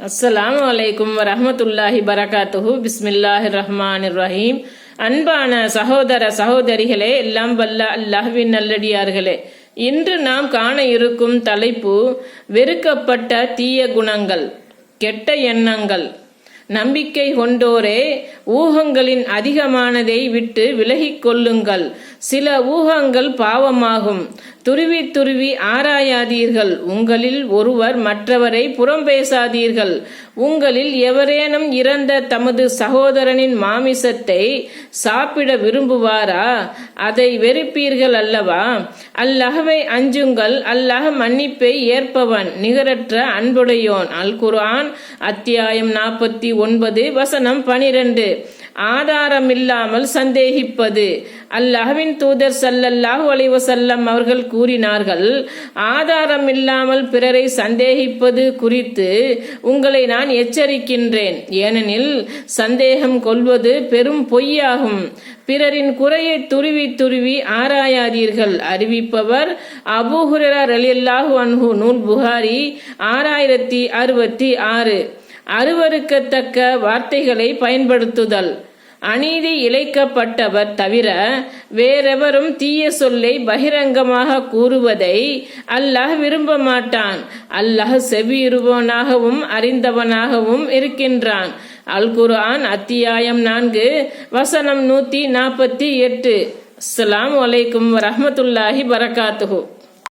அஸ்ஸலாமு அலைக்கும் வரஹ்மத்துல்லாஹி பரகாத்துஹு. பிஸ்மில்லாஹிர் ரஹ்மானிர் ரஹீம். அன்பான சகோதர சகோதரிகளே, எல்லாம் வல்ல அல்லாஹ்வின் நல்லடியார்களே, இன்று நாம் காண இருக்கும் தலைப்பு வெறுக்கப்பட்ட தீய குணங்கள், கெட்ட எண்ணங்கள். நம்பிக்கை கொண்டோரே, ஊகங்களின் அதிகமானதை விட்டு விலகிக் கொள்ளுங்கள். சில ஊகங்கள் பாவமாகும். துருவி துருவி ஆராயாதீர்கள். உங்களில் ஒருவர் மற்றவரை புறம் பேசாதீர்கள். உங்களில் எவரேனும் இறந்த தமது சகோதரனின் மாமிசத்தை சாப்பிட விரும்புவாரா? அதை வெறுப்பீர்கள் அல்லவா? அல்லாஹ்வை அஞ்சுங்கள். அல்லாஹ் மன்னிப்பை ஏற்பவன், நிகரற்ற அன்புடையோன். அல் குர்ஆன் அத்தியாயம் 49 வசனம் 12. ஆதாரமில்லாமல் சந்தேகிப்பது. அல்லாஹ்வின் தூதர் ஸல்லல்லாஹு அலைஹி வஸல்லம் அவர்கள் கூறினார்கள், ஆதாரம் இல்லாமல் பிறரை சந்தேகிப்பது குறித்து உங்களை நான் எச்சரிக்கின்றேன். ஏனெனில் சந்தேகம் கொள்வது பெரும் பொய்யாகும். பிறரின் குறையை துருவி துருவி ஆராயாதீர்கள். அறிவிப்பவர் அபூ ஹுரைரா ரலியல்லாஹு அன்ஹு. நூல் புகாரி 6066. அருவருக்கத்தக்க வார்த்தைகளை பயன்படுத்துதல். அநீதி இழைக்கப்பட்டவர் தவிர வேறெவரும் தீய சொல்லை பகிரங்கமாக கூறுவதை அல்லாஹ் விரும்ப மாட்டான். அல்லாஹ் செவியுறுவனாகவும் அறிந்தவனாகவும் இருக்கின்றான். அல் குர்ஆன் அத்தியாயம் 4 வசனம் 148. அஸ்ஸலாமு அலைக்கும் வரஹ்மத்துல்லாஹி பரகாத்துஹு.